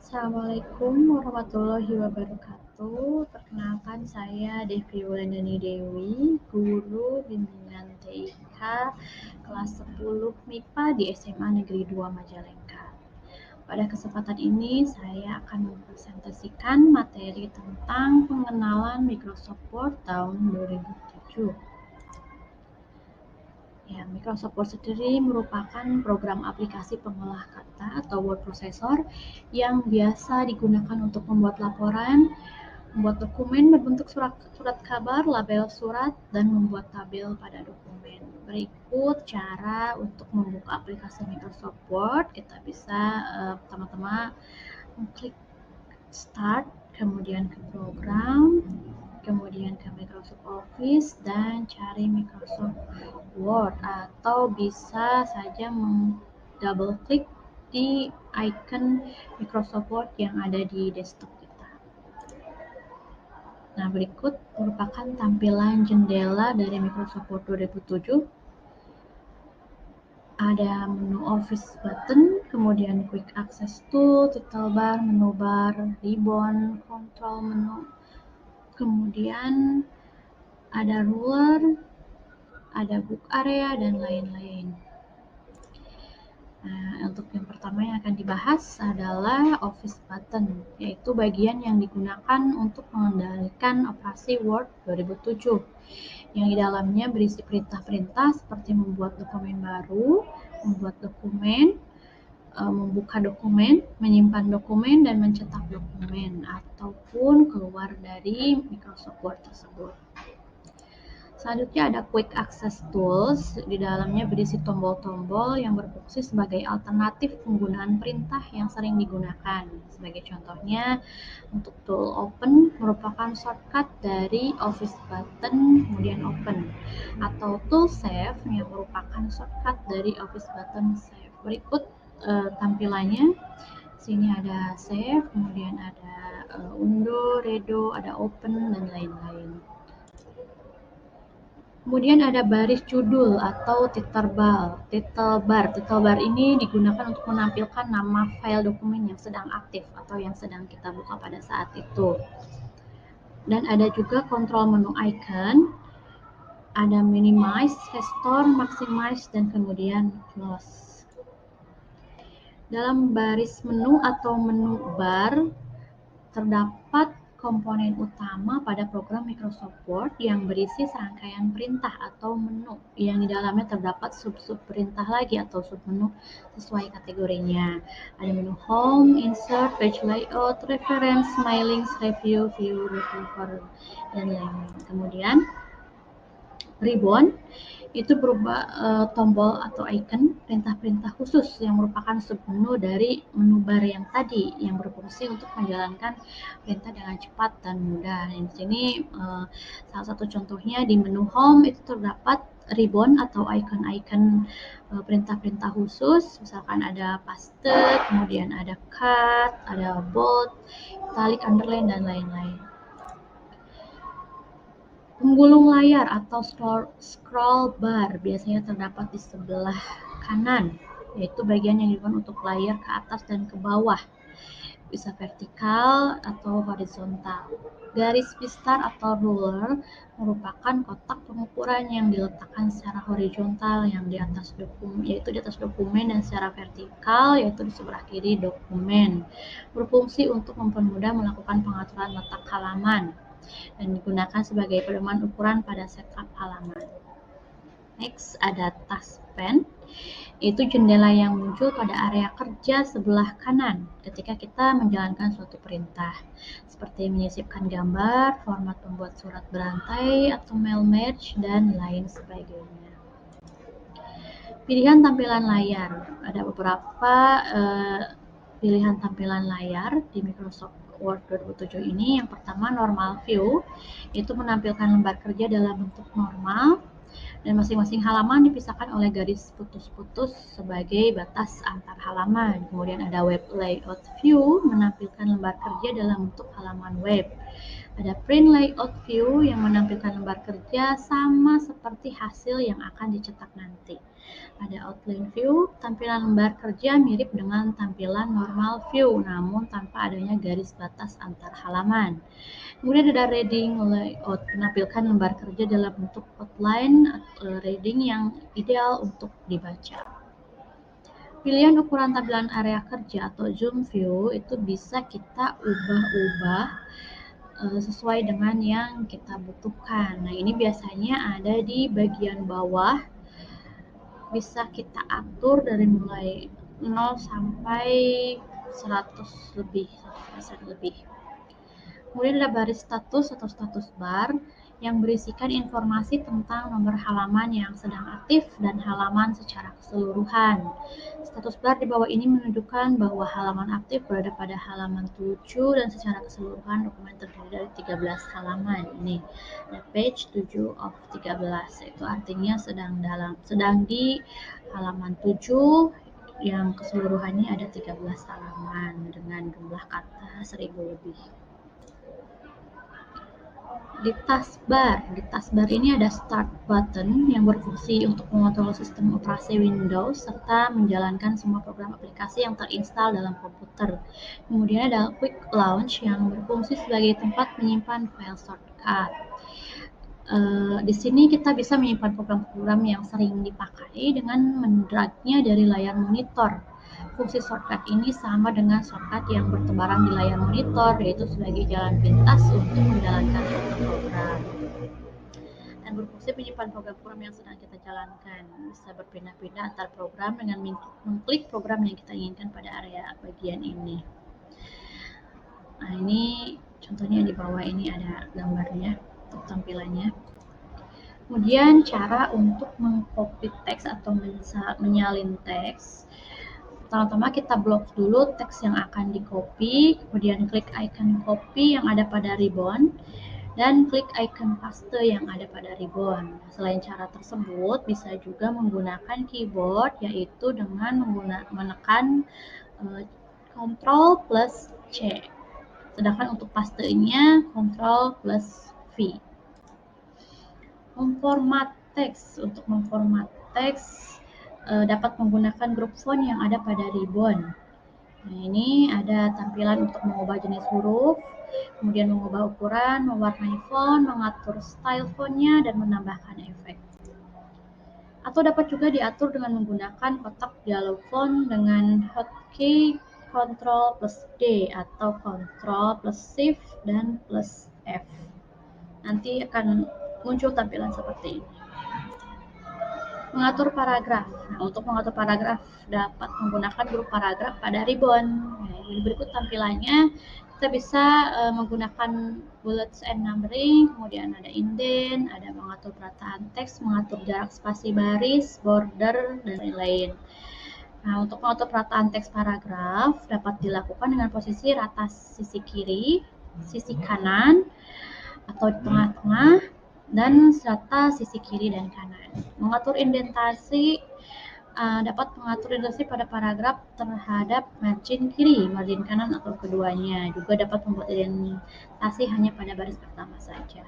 Assalamualaikum warahmatullahi wabarakatuh. Perkenalkan saya Devi Wulandani Dewi, guru bimbingan TIK kelas 10 MIPA di SMA Negeri 2 Majalengka. Pada kesempatan ini saya akan mempresentasikan materi tentang pengenalan Microsoft Word tahun 2007. Ya, Microsoft Word sendiri merupakan program aplikasi pengolah kata atau word processor yang biasa digunakan untuk membuat laporan, membuat dokumen berbentuk surat kabar, label surat, dan membuat tabel pada dokumen. Berikut cara untuk membuka aplikasi Microsoft Word. Kita bisa pertama-tama mengklik Start, kemudian ke Program, kemudian ke Microsoft Office, dan cari Microsoft Word, atau bisa saja double klik di icon Microsoft Word yang ada di desktop kita. Nah, berikut merupakan tampilan jendela dari Microsoft Word 2007. Ada menu Office button, kemudian Quick Access Tool, title bar, menu bar, ribbon, control menu, kemudian ada ruler, ada book area, dan lain-lain. Nah, untuk yang pertama yang akan dibahas adalah Office button, yaitu bagian yang digunakan untuk mengendalikan operasi Word 2007, yang di dalamnya berisi perintah-perintah seperti membuat dokumen baru, membuat dokumen, membuka dokumen, menyimpan dokumen, dan mencetak dokumen, ataupun keluar dari Microsoft Word tersebut. Selanjutnya ada Quick Access Tools, di dalamnya berisi tombol-tombol yang berfungsi sebagai alternatif penggunaan perintah yang sering digunakan. Sebagai contohnya, untuk tool Open merupakan shortcut dari Office button, kemudian Open, atau tool Save yang merupakan shortcut dari Office button Save. Berikut tampilannya. Sini ada Save, kemudian ada Undo, Redo, ada Open, dan lain-lain. Kemudian ada baris judul atau title bar. Title bar ini digunakan untuk menampilkan nama file dokumen yang sedang aktif atau yang sedang kita buka pada saat itu. Dan ada juga kontrol menu icon, ada minimize, restore, maximize, dan kemudian close. Dalam baris menu atau menu bar terdapat komponen utama pada program Microsoft Word yang berisi serangkaian perintah atau menu yang di dalamnya terdapat sub-sub perintah lagi atau sub-menu sesuai kategorinya. Ada menu Home, Insert, Page Layout, Reference, My Links, Review, View, Recover, dan lain-lain. Kemudian ribbon itu berupa tombol atau icon perintah-perintah khusus yang merupakan submenu dari menu bar yang tadi yang berfungsi untuk menjalankan perintah dengan cepat dan mudah. Di sini salah satu contohnya di menu Home itu terdapat ribbon atau icon-icon perintah-perintah khusus, misalkan ada paste, kemudian ada cut, ada bold, italic, underline, dan lain-lain. Penggulung layar atau scroll bar biasanya terdapat di sebelah kanan, yaitu bagian yang digunakan untuk layar ke atas dan ke bawah, bisa vertikal atau horizontal. Garis pistar atau ruler merupakan kotak pengukuran yang diletakkan secara horizontal yang di atas dokumen, yaitu di atas dokumen, dan secara vertikal yaitu di sebelah kiri dokumen. Berfungsi untuk mempermudah melakukan pengaturan letak halaman dan digunakan sebagai pedoman ukuran pada setup halaman. Next ada taskpen, itu jendela yang muncul pada area kerja sebelah kanan ketika kita menjalankan suatu perintah, seperti menyisipkan gambar, format membuat surat berantai atau mail merge, dan lain sebagainya. Pilihan tampilan layar, ada beberapa pilihan tampilan layar di Microsoft Word 2007 ini. Yang pertama normal view, itu menampilkan lembar kerja dalam bentuk normal dan masing-masing halaman dipisahkan oleh garis putus-putus sebagai batas antar halaman. Kemudian ada web layout view, menampilkan lembar kerja dalam bentuk halaman web. Ada print layout view yang menampilkan lembar kerja sama seperti hasil yang akan dicetak nanti. Ada outline view, tampilan lembar kerja mirip dengan tampilan normal view, namun tanpa adanya garis batas antar halaman. Kemudian ada reading layout, menampilkan lembar kerja dalam bentuk outline atau reading yang ideal untuk dibaca. Pilihan ukuran tampilan area kerja atau zoom view itu bisa kita ubah-ubah sesuai dengan yang kita butuhkan. Nah, ini biasanya ada di bagian bawah, bisa kita atur dari mulai 0 sampai 100 lebih, 100% lebih. Kemudian ada baris status atau status bar yang berisikan informasi tentang nomor halaman yang sedang aktif dan halaman secara keseluruhan. Status bar di bawah ini menunjukkan bahwa halaman aktif berada pada halaman 7 dan secara keseluruhan dokumen terdiri dari 13 halaman. Ini page 7 of 13, itu artinya sedang di halaman 7 yang keseluruhannya ada 13 halaman dengan jumlah kata 1000 lebih. Di taskbar ini ada start button yang berfungsi untuk mengontrol sistem operasi Windows serta menjalankan semua program aplikasi yang terinstal dalam komputer. Kemudian ada quick launch yang berfungsi sebagai tempat menyimpan file shortcut. Di sini kita bisa menyimpan program-program yang sering dipakai dengan mendragnya dari layar monitor. Fungsi shortcut ini sama dengan shortcut yang bertebaran di layar monitor, yaitu sebagai jalan pintas untuk menjalankan suatu program. Dan berfungsi menyimpan program-program yang sedang kita jalankan. Bisa berpindah-pindah antar program dengan mengklik program yang kita inginkan pada area bagian ini. Nah, ini contohnya di bawah ini ada gambarnya untuk tampilannya. Kemudian cara untuk mengcopy teks atau menyalin teks. Pertama-tama kita blok dulu teks yang akan di-copy, kemudian klik icon copy yang ada pada ribbon, dan klik icon paste yang ada pada ribbon. Selain cara tersebut, bisa juga menggunakan keyboard, yaitu dengan menekan Ctrl plus C. Sedangkan untuk pastenya Ctrl plus V. Memformat teks. Untuk memformat teks dapat menggunakan grup font yang ada pada ribbon. Nah, ini ada tampilan untuk mengubah jenis huruf, kemudian mengubah ukuran, mewarnai font, mengatur style fontnya, dan menambahkan efek. Atau dapat juga diatur dengan menggunakan kotak dialog font dengan hotkey Ctrl plus D atau Ctrl plus Shift dan plus F. Nanti akan muncul tampilan seperti ini. Mengatur paragraf. Nah, untuk mengatur paragraf dapat menggunakan grup paragraf pada ribbon. Nah, ini berikut tampilannya. Kita bisa menggunakan bullets and numbering, kemudian ada indent, ada mengatur perataan teks, mengatur jarak spasi baris, border, dan lain-lain. Nah, untuk mengatur perataan teks paragraf dapat dilakukan dengan posisi rata sisi kiri, sisi kanan, atau di tengah-tengah, dan serata sisi kiri dan kanan. Mengatur indentasi dapat mengatur indentasi pada paragraf terhadap margin kiri, margin kanan, atau keduanya. Juga dapat membuat indentasi hanya pada baris pertama saja.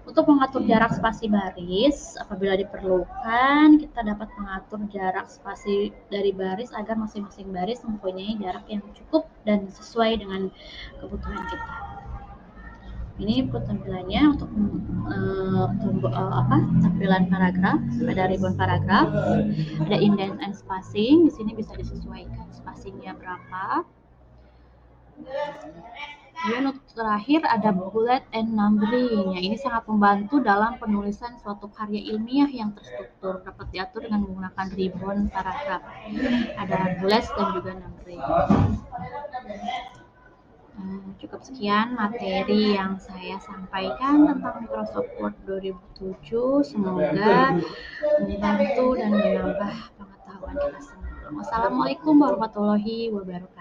Untuk mengatur jarak spasi baris, apabila diperlukan, kita dapat mengatur jarak spasi dari baris agar masing-masing baris mempunyai jarak yang cukup dan sesuai dengan kebutuhan kita. Ini tampilannya untuk tampilan paragraf. Ada ribbon paragraf, ada indent and spacing. Di sini bisa disesuaikan spacingnya berapa. Kemudian untuk terakhir ada bullet and numbering. Ini sangat membantu dalam penulisan suatu karya ilmiah yang terstruktur. Dapat diatur dengan menggunakan ribbon paragraf. Ada bullets dan juga numbering. Cukup sekian materi yang saya sampaikan tentang Microsoft Word 2007. Semoga membantu dan menambah pengetahuan kita semua. Wassalamualaikum warahmatullahi wabarakatuh.